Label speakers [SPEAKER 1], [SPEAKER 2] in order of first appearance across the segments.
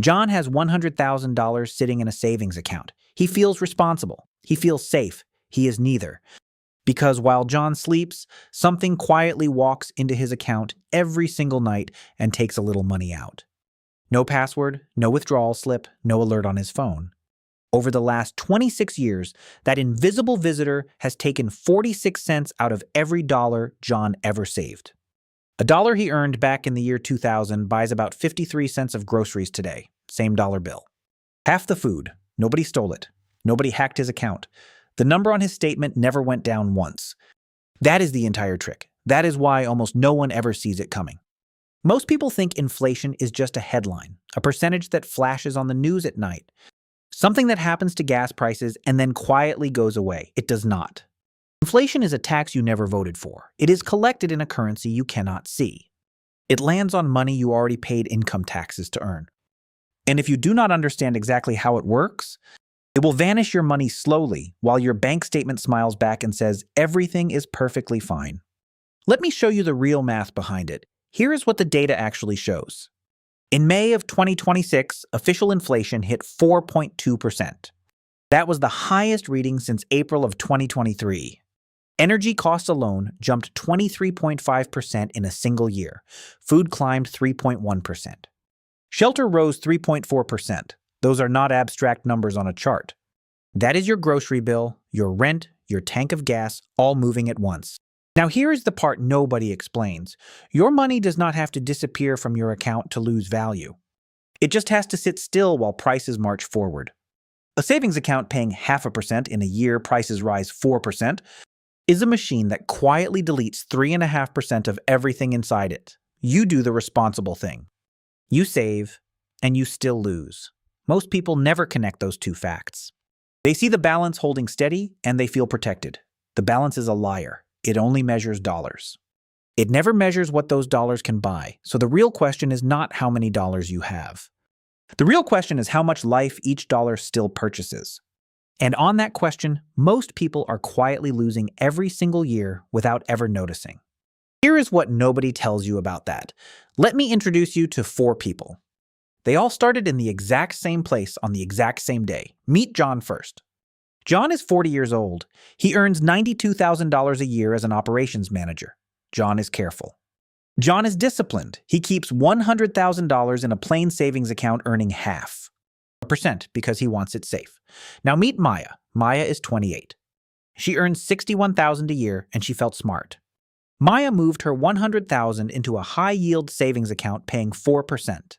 [SPEAKER 1] John has $100,000 sitting in a savings account. He feels responsible. He feels safe. He is neither. Because while John sleeps, something quietly walks into his account every single night and takes a little money out. No password, no withdrawal slip, no alert on his phone. Over the last 26 years, that invisible visitor has taken 46 cents out of every dollar John ever saved. A dollar he earned back in the year 2000 buys about 53 cents of groceries today, same dollar bill. Half the food, nobody stole it, nobody hacked his account. The number on his statement never went down once. That is the entire trick. That is why almost no one ever sees it coming. Most people think inflation is just a headline, a percentage that flashes on the news at night. Something that happens to gas prices and then quietly goes away. It does not. Inflation is a tax you never voted for. It is collected in a currency you cannot see. It lands on money you already paid income taxes to earn. And if you do not understand exactly how it works, it will vanish your money slowly while your bank statement smiles back and says everything is perfectly fine. Let me show you the real math behind it. Here is what the data actually shows. In May of 2026, official inflation hit 4.2%. That was the highest reading since April of 2023. Energy costs alone jumped 23.5% in a single year. Food climbed 3.1%. Shelter rose 3.4%. Those are not abstract numbers on a chart. That is your grocery bill, your rent, your tank of gas, all moving at once. Now here is the part nobody explains. Your money does not have to disappear from your account to lose value. It just has to sit still while prices march forward. A savings account paying 0.5% in a year prices rise 4% is a machine that quietly deletes 3.5% of everything inside it. You do the responsible thing. You save, and you still lose. Most people never connect those two facts. They see the balance holding steady, and they feel protected. The balance is a liar. It only measures dollars. It never measures what those dollars can buy, so the real question is not how many dollars you have. The real question is how much life each dollar still purchases. And on that question, most people are quietly losing every single year without ever noticing. Here is what nobody tells you about that. Let me introduce you to 4 people. They all started in the exact same place on the exact same day. Meet John first. John is 40 years old. He earns $92,000 a year as an operations manager. John is careful. John is disciplined. He keeps $100,000 in a plain savings account earning 0.5% because he wants it safe. Now meet Maya. Maya is 28. She earns $61,000 a year and she felt smart. Maya moved her $100,000 into a high-yield savings account paying 4%.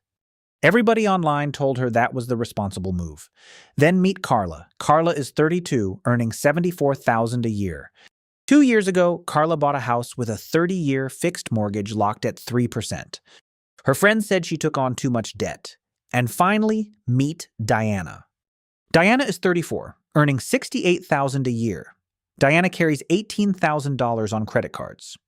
[SPEAKER 1] Everybody online told her that was the responsible move. Then meet Carla. Carla is 32, earning $74,000 a year. 2 years ago, Carla bought a house with a 30-year fixed mortgage locked at 3%. Her friends said she took on too much debt. And finally, meet Diana. Diana is 34, earning $68,000 a year. Diana carries $18,000 on credit cards.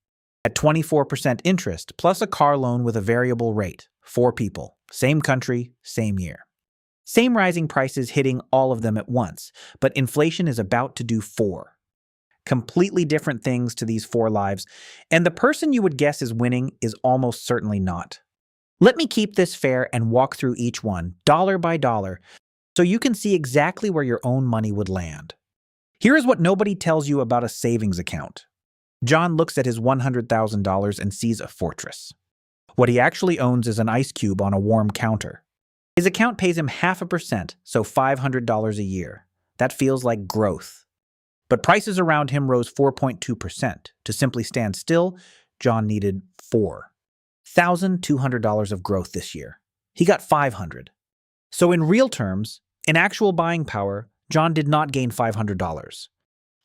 [SPEAKER 1] At 24% interest, plus a car loan with a variable rate. 4 people. Same country, same year. Same rising prices hitting all of them at once, but inflation is about to do 4. Completely different things to these 4 lives, and the person you would guess is winning is almost certainly not. Let me keep this fair and walk through each one, dollar by dollar, so you can see exactly where your own money would land. Here is what nobody tells you about a savings account. John looks at his $100,000 and sees a fortress. What he actually owns is an ice cube on a warm counter. His account pays him 0.5%, so $500 a year. That feels like growth. But prices around him rose 4.2%. To simply stand still, John needed $4,200 of growth this year. He got $500. So in real terms, in actual buying power, John did not gain $500.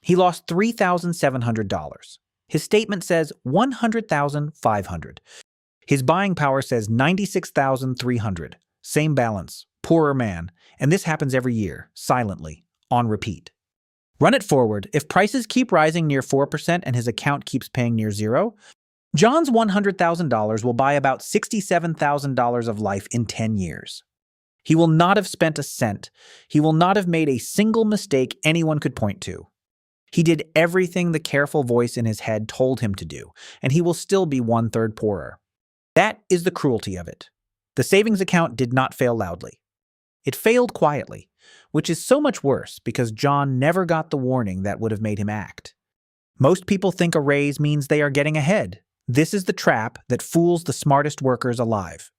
[SPEAKER 1] He lost $3,700. His statement says $100,500. His buying power says $96,300. Same balance, poorer man, and this happens every year, silently, on repeat. Run it forward. If prices keep rising near 4% and his account keeps paying near 0, John's $100,000 will buy about $67,000 of life in 10 years. He will not have spent a cent. He will not have made a single mistake anyone could point to. He did everything the careful voice in his head told him to do, and he will still be 1/3 poorer. That is the cruelty of it. The savings account did not fail loudly. It failed quietly, which is so much worse because John never got the warning that would have made him act. Most people think a raise means they are getting ahead. This is the trap that fools the smartest workers alive.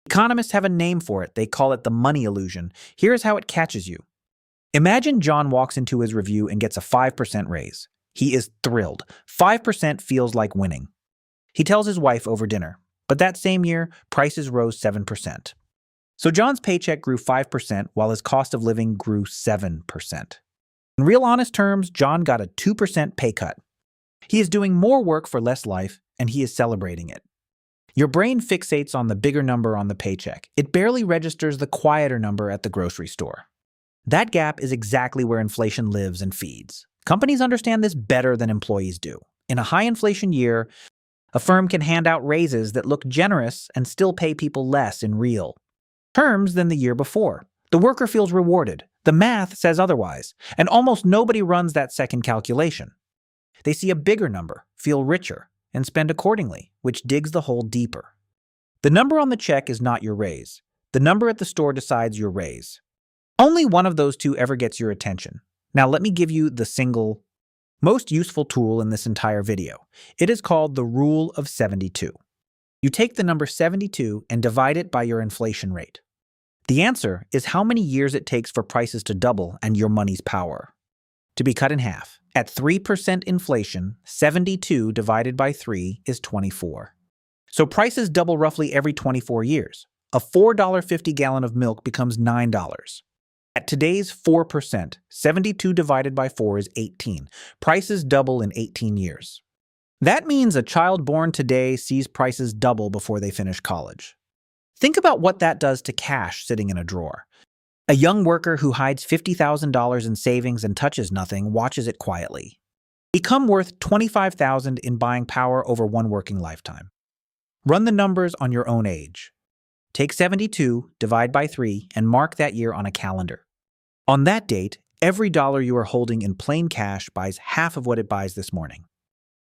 [SPEAKER 1] Economists have a name for it. They call it the money illusion. Here's how it catches you. Imagine John walks into his review and gets a 5% raise. He is thrilled. 5% feels like winning. He tells his wife over dinner, but that same year, prices rose 7%. So John's paycheck grew 5% while his cost of living grew 7%. In real honest terms, John got a 2% pay cut. He is doing more work for less life, and he is celebrating it. Your brain fixates on the bigger number on the paycheck. It barely registers the quieter number at the grocery store. That gap is exactly where inflation lives and feeds. Companies understand this better than employees do. In a high inflation year, a firm can hand out raises that look generous and still pay people less in real terms than the year before. The worker feels rewarded. The math says otherwise, and almost nobody runs that second calculation. They see a bigger number, feel richer, and spend accordingly, which digs the hole deeper. The number on the check is not your raise. The number at the store decides your raise. Only one of those two ever gets your attention. Now let me give you the single most useful tool in this entire video. It is called the Rule of 72. You take the number 72 and divide it by your inflation rate. The answer is how many years it takes for prices to double and your money's power to be cut in half. At 3% inflation, 72 divided by 3 is 24. So prices double roughly every 24 years. A $4.50 gallon of milk becomes $9. At today's 4%, 72 divided by 4 is 18. Prices double in 18 years. That means a child born today sees prices double before they finish college. Think about what that does to cash sitting in a drawer. A young worker who hides $50,000 in savings and touches nothing watches it quietly become worth $25,000 in buying power over one working lifetime. Run the numbers on your own age. Take 72, divide by 3, and mark that year on a calendar. On that date, every dollar you are holding in plain cash buys half of what it buys this morning.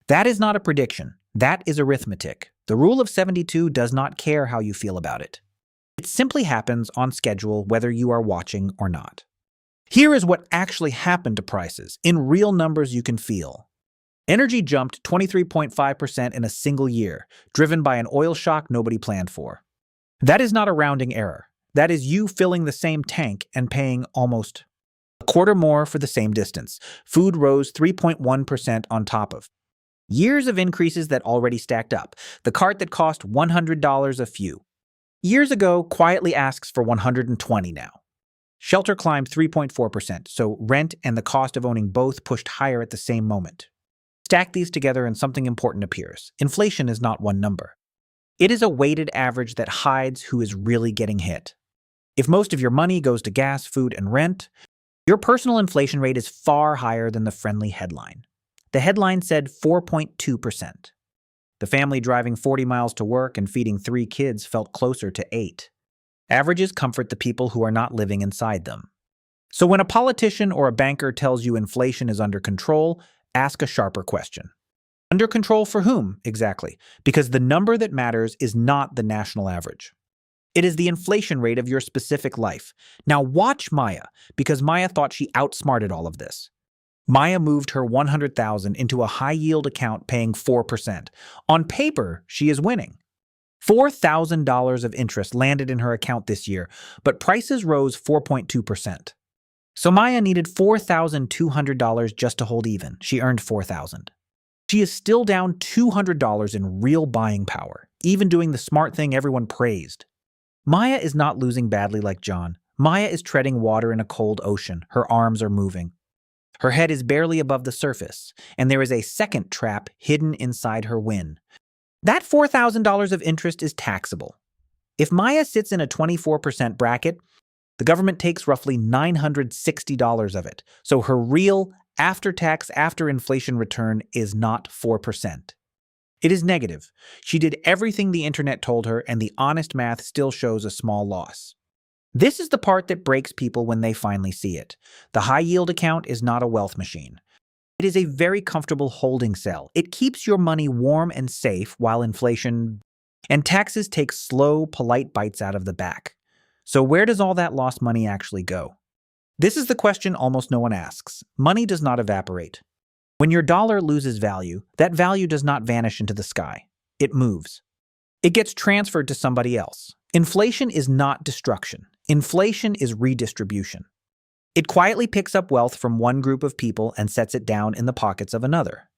[SPEAKER 1] That is not a prediction. That is arithmetic. The rule of 72 does not care how you feel about it. It simply happens on schedule whether you are watching or not. Here is what actually happened to prices, in real numbers you can feel. Energy jumped 23.5% in a single year, driven by an oil shock nobody planned for. That is not a rounding error. That is you filling the same tank and paying almost a quarter more for the same distance. Food rose 3.1% on top of years of increases that already stacked up. The cart that cost $100 a few years ago quietly asks for $120 now. Shelter climbed 3.4%, so rent and the cost of owning both pushed higher at the same moment. Stack these together and something important appears. Inflation is not one number. It is a weighted average that hides who is really getting hit. If most of your money goes to gas, food, and rent, your personal inflation rate is far higher than the friendly headline. The headline said 4.2%. The family driving 40 miles to work and feeding 3 kids felt closer to 8. Averages comfort the people who are not living inside them. So when a politician or a banker tells you inflation is under control, ask a sharper question. Under control for whom, exactly? Because the number that matters is not the national average. It is the inflation rate of your specific life. Now watch Maya, because Maya thought she outsmarted all of this. Maya moved her $100,000 into a high-yield account paying 4%. On paper, she is winning. $4,000 of interest landed in her account this year, but prices rose 4.2%. So Maya needed $4,200 just to hold even. She earned $4,000. She is still down $200 in real buying power, even doing the smart thing everyone praised. Maya is not losing badly like John. Maya is treading water in a cold ocean. Her arms are moving. Her head is barely above the surface, and there is a second trap hidden inside her win. That $4,000 of interest is taxable. If Maya sits in a 24% bracket, the government takes roughly $960 of it, so her real after-tax, after-inflation return is not 4%. It is negative. She did everything the internet told her, and the honest math still shows a small loss. This is the part that breaks people when they finally see it. The high-yield account is not a wealth machine. It is a very comfortable holding cell. It keeps your money warm and safe while inflation And taxes take slow, polite bites out of the back. So where does all that lost money actually go? This is the question almost no one asks. Money does not evaporate. When your dollar loses value, that value does not vanish into the sky. It moves. It gets transferred to somebody else. Inflation is not destruction. Inflation is redistribution. It quietly picks up wealth from one group of people and sets it down in the pockets of another.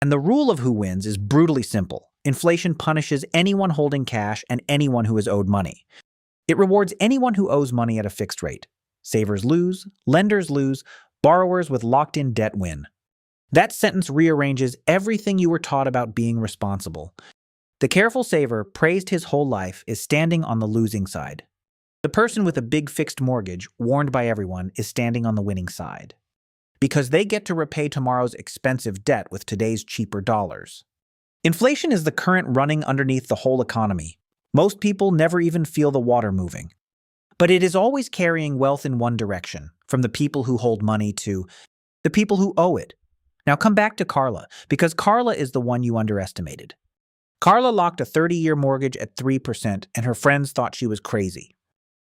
[SPEAKER 1] And the rule of who wins is brutally simple. Inflation punishes anyone holding cash and anyone who is owed money. It rewards anyone who owes money at a fixed rate. Savers lose, lenders lose, borrowers with locked-in debt win. That sentence rearranges everything you were taught about being responsible. The careful saver, praised his whole life, is standing on the losing side. The person with a big fixed mortgage, warned by everyone, is standing on the winning side. Because they get to repay tomorrow's expensive debt with today's cheaper dollars. Inflation is the current running underneath the whole economy. Most people never even feel the water moving. But it is always carrying wealth in one direction, from the people who hold money to the people who owe it. Now come back to Carla, because Carla is the one you underestimated. Carla locked a 30-year mortgage at 3%, and her friends thought she was crazy.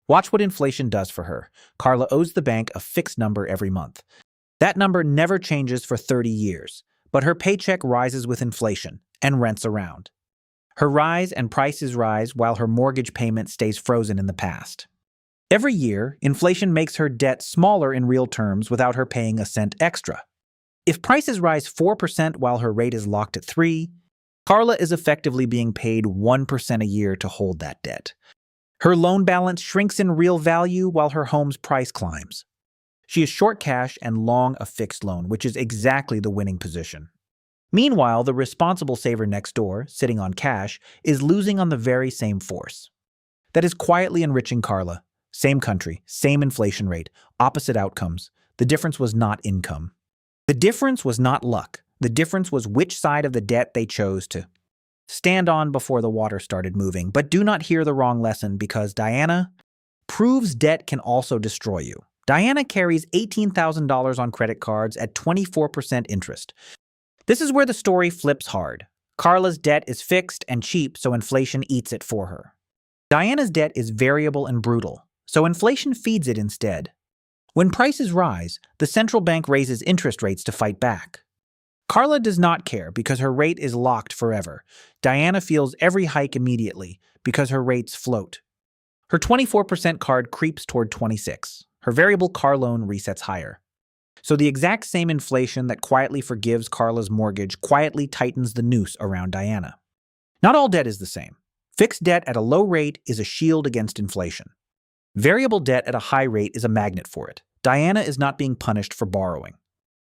[SPEAKER 1] Watch what inflation does for her. Carla owes the bank a fixed number every month. That number never changes for 30 years, but her paycheck rises with inflation, and rents around. Her rise and prices rise while her mortgage payment stays frozen in the past. Every year, inflation makes her debt smaller in real terms without her paying a cent extra. If prices rise 4% while her rate is locked at 3%, Carla is effectively being paid 1% a year to hold that debt. Her loan balance shrinks in real value while her home's price climbs. She is short cash and long a fixed loan, which is exactly the winning position. Meanwhile, the responsible saver next door, sitting on cash, is losing on the very same force. That is quietly enriching Carla. Same country, same inflation rate, opposite outcomes. The difference was not income. The difference was not luck. The difference was which side of the debt they chose to stand on before the water started moving. But do not hear the wrong lesson, because Diana proves debt can also destroy you. Diana carries $18,000 on credit cards at 24% interest. This is where the story flips hard. Carla's debt is fixed and cheap, so inflation eats it for her. Diana's debt is variable and brutal, so inflation feeds it instead. When prices rise, the central bank raises interest rates to fight back. Carla does not care because her rate is locked forever. Diana feels every hike immediately because her rates float. Her 24% card creeps toward 26%. Her variable car loan resets higher. So the exact same inflation that quietly forgives Carla's mortgage quietly tightens the noose around Diana. Not all debt is the same. Fixed debt at a low rate is a shield against inflation. Variable debt at a high rate is a magnet for it. Diana is not being punished for borrowing.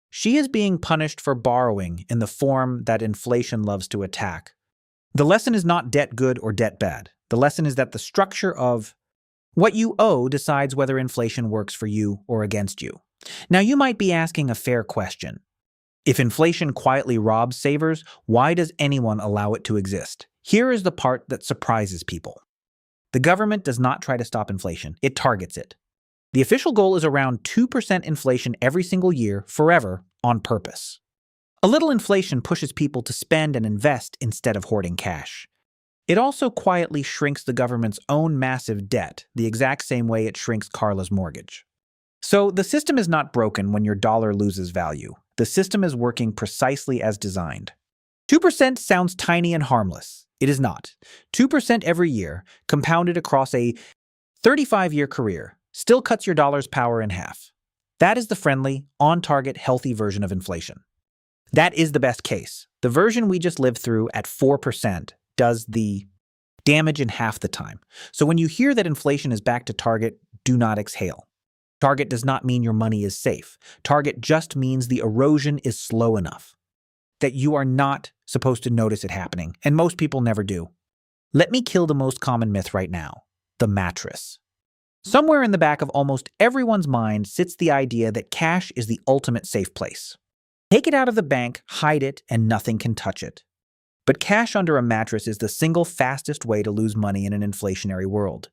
[SPEAKER 1] She is being punished for borrowing in the form that inflation loves to attack. The lesson is not debt good or debt bad. The lesson is that the structure of what you owe decides whether inflation works for you or against you. Now, you might be asking a fair question. If inflation quietly robs savers, why does anyone allow it to exist? Here is the part that surprises people. The government does not try to stop inflation. It targets it. The official goal is around 2% inflation every single year, forever, on purpose. A little inflation pushes people to spend and invest instead of hoarding cash. It also quietly shrinks the government's own massive debt, the exact same way it shrinks Carla's mortgage. So the system is not broken when your dollar loses value. The system is working precisely as designed. 2% sounds tiny and harmless. It is not. 2% every year, compounded across a 35-year career, still cuts your dollar's power in half. That is the friendly, on-target, healthy version of inflation. That is the best case. The version we just lived through at 4% does the damage in half the time. So when you hear that inflation is back to target, do not exhale. Target does not mean your money is safe. Target just means the erosion is slow enough that you are not supposed to notice it happening, and most people never do. Let me kill the most common myth right now, the mattress. Somewhere in the back of almost everyone's mind sits the idea that cash is the ultimate safe place. Take it out of the bank, hide it, and nothing can touch it. But cash under a mattress is the single fastest way to lose money in an inflationary world.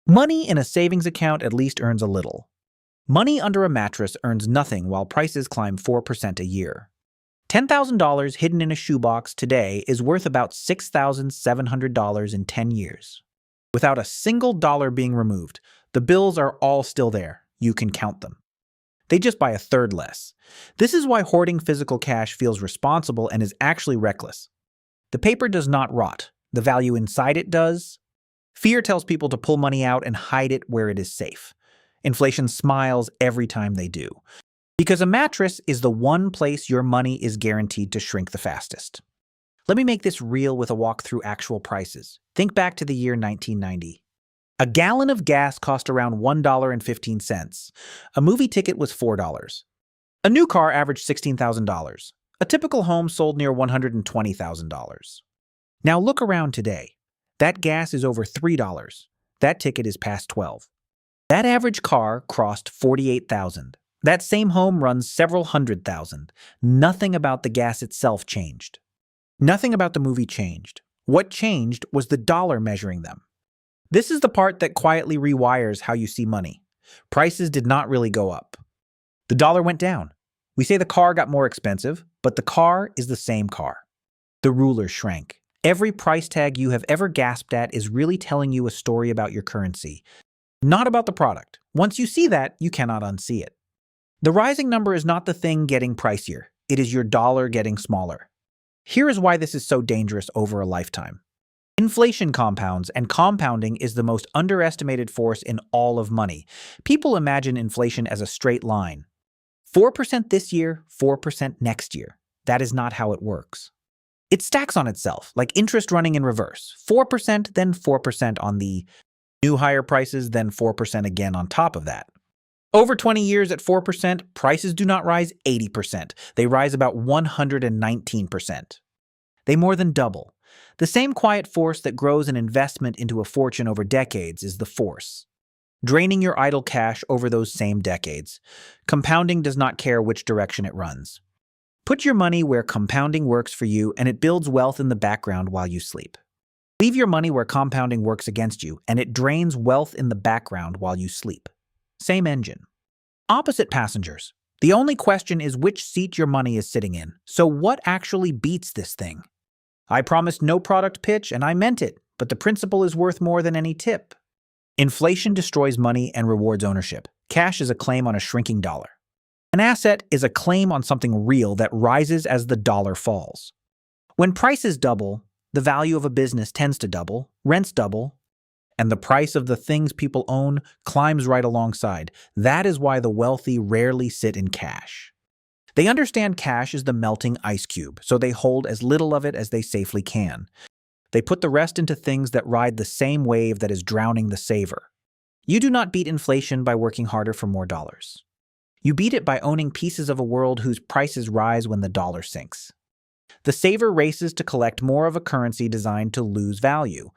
[SPEAKER 1] Money in a savings account at least earns a little. Money under a mattress earns nothing while prices climb 4% a year. $10,000 hidden in a shoebox today is worth about $6,700 in 10 years. Without a single dollar being removed, the bills are all still there. You can count them. They just buy a third less. This is why hoarding physical cash feels responsible and is actually reckless. The paper does not rot. The value inside it does. Fear tells people to pull money out and hide it where it is safe. Inflation smiles every time they do. Because a mattress is the one place your money is guaranteed to shrink the fastest. Let me make this real with a walk through actual prices. Think back to the year 1990. A gallon of gas cost around $1.15. A movie ticket was $4. A new car averaged $16,000. A typical home sold near $120,000. Now look around today. That gas is over $3. That ticket is past $12. That average car crossed $48,000. That same home runs several $100,000. Nothing about the gas itself changed. Nothing about the movie changed. What changed was the dollar measuring them. This is the part that quietly rewires how you see money. Prices did not really go up. The dollar went down. We say the car got more expensive, but the car is the same car. The ruler shrank. Every price tag you have ever gasped at is really telling you a story about your currency, not about the product. Once you see that, you cannot unsee it. The rising number is not the thing getting pricier. It is your dollar getting smaller. Here is why this is so dangerous over a lifetime. Inflation compounds, and compounding is the most underestimated force in all of money. People imagine inflation as a straight line. 4% this year, 4% next year. That is not how it works. It stacks on itself, like interest running in reverse. 4%, then 4% on the new higher prices, then 4% again on top of that. Over 20 years at 4%, prices do not rise 80%. They rise about 119%. They more than double. The same quiet force that grows an investment into a fortune over decades is the force, draining your idle cash over those same decades. Compounding does not care which direction it runs. Put your money where compounding works for you, and it builds wealth in the background while you sleep. Leave your money where compounding works against you, and it drains wealth in the background while you sleep. Same engine. Opposite passengers. The only question is which seat your money is sitting in. So what actually beats this thing? I promised no product pitch, and I meant it, but the principle is worth more than any tip. Inflation destroys money and rewards ownership. Cash is a claim on a shrinking dollar. An asset is a claim on something real that rises as the dollar falls. When prices double, the value of a business tends to double, rents double, and the price of the things people own climbs right alongside. That is why the wealthy rarely sit in cash. They understand cash is the melting ice cube, so they hold as little of it as they safely can. They put the rest into things that ride the same wave that is drowning the saver. You do not beat inflation by working harder for more dollars. You beat it by owning pieces of a world whose prices rise when the dollar sinks. The saver races to collect more of a currency designed to lose value.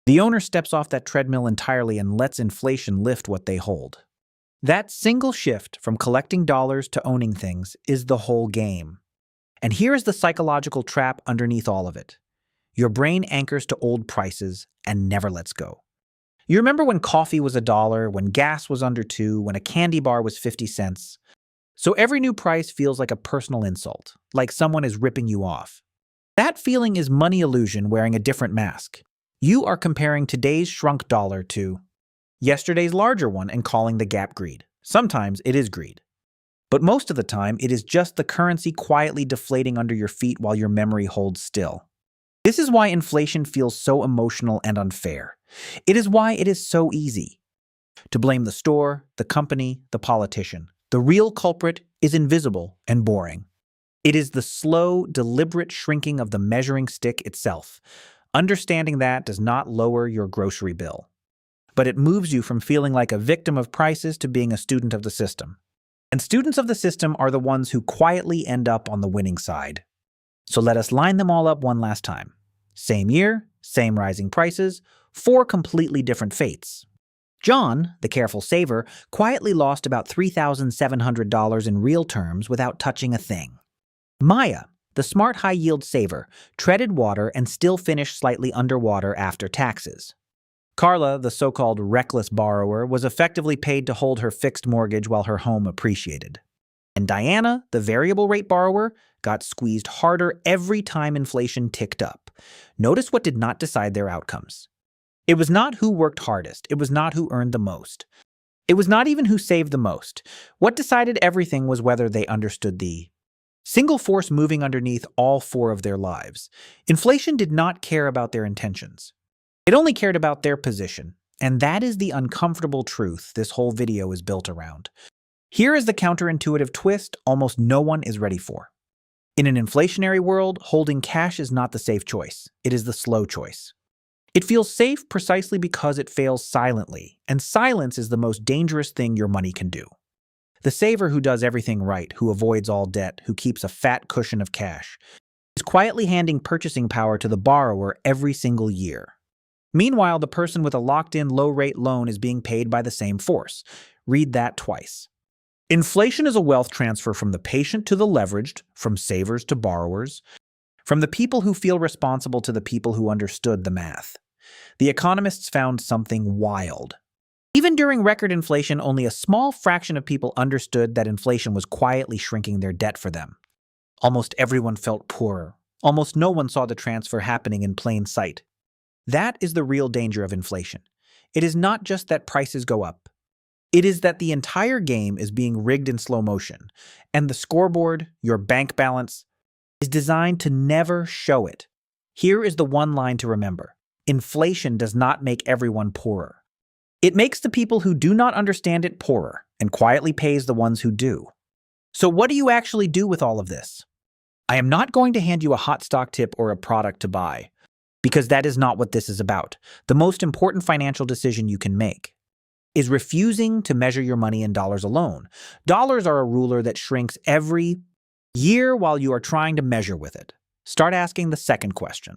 [SPEAKER 1] The owner steps off that treadmill entirely and lets inflation lift what they hold. That single shift from collecting dollars to owning things is the whole game. And here is the psychological trap underneath all of it. Your brain anchors to old prices and never lets go. You remember when coffee was $1, when gas was under $2, when a candy bar was 50 cents? So every new price feels like a personal insult, like someone is ripping you off. That feeling is money illusion wearing a different mask. You are comparing today's shrunk dollar to yesterday's larger one and calling the gap greed. Sometimes it is greed. But most of the time, it is just the currency quietly deflating under your feet while your memory holds still. This is why inflation feels so emotional and unfair. It is why it is so easy to blame the store, the company, the politician. The real culprit is invisible and boring. It is the slow, deliberate shrinking of the measuring stick itself. Understanding that does not lower your grocery bill, but it moves you from feeling like a victim of prices to being a student of the system. And students of the system are the ones who quietly end up on the winning side. So let us line them all up one last time. Same year, same rising prices, 4 completely different fates. John, the careful saver, quietly lost about $3,700 in real terms without touching a thing. Maya, the smart high-yield saver, treaded water and still finished slightly underwater after taxes. Carla, the so-called reckless borrower, was effectively paid to hold her fixed mortgage while her home appreciated. And Diana, the variable rate borrower, got squeezed harder every time inflation ticked up. Notice what did not decide their outcomes. It was not who worked hardest. It was not who earned the most. It was not even who saved the most. What decided everything was whether they understood the single force moving underneath all four of their lives. Inflation did not care about their intentions. It only cared about their position. And that is the uncomfortable truth this whole video is built around. Here is the counterintuitive twist almost no one is ready for. In an inflationary world, holding cash is not the safe choice. It is the slow choice. It feels safe precisely because it fails silently, and silence is the most dangerous thing your money can do. The saver who does everything right, who avoids all debt, who keeps a fat cushion of cash, is quietly handing purchasing power to the borrower every single year. Meanwhile, the person with a locked-in low-rate loan is being paid by the same force. Read that twice. Inflation is a wealth transfer from the patient to the leveraged, from savers to borrowers, from the people who feel responsible to the people who understood the math. The economists found something wild. Even during record inflation, only a small fraction of people understood that inflation was quietly shrinking their debt for them. Almost everyone felt poorer. Almost no one saw the transfer happening in plain sight. That is the real danger of inflation. It is not just that prices go up. It is that the entire game is being rigged in slow motion, and the scoreboard, your bank balance, is designed to never show it. Here is the one line to remember. Inflation does not make everyone poorer. It makes the people who do not understand it poorer and quietly pays the ones who do. So what do you actually do with all of this? I am not going to hand you a hot stock tip or a product to buy, because that is not what this is about. The most important financial decision you can make is refusing to measure your money in dollars alone. Dollars are a ruler that shrinks every year while you are trying to measure with it. Start asking the second question.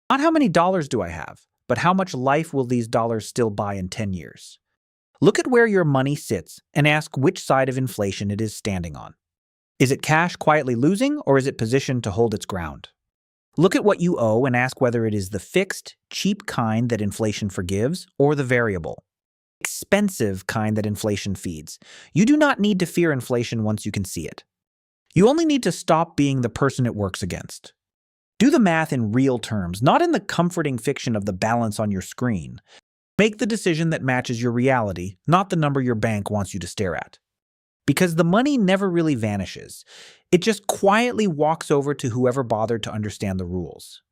[SPEAKER 1] Not how many dollars do I have, but how much life will these dollars still buy in 10 years? Look at where your money sits and ask which side of inflation it is standing on. Is it cash quietly losing, or is it positioned to hold its ground? Look at what you owe and ask whether it is the fixed, cheap kind that inflation forgives, or the variable, expensive kind that inflation feeds. You do not need to fear inflation once you can see it. You only need to stop being the person it works against. Do the math in real terms, not in the comforting fiction of the balance on your screen. Make the decision that matches your reality, not the number your bank wants you to stare at. Because the money never really vanishes. It just quietly walks over to whoever bothered to understand the rules.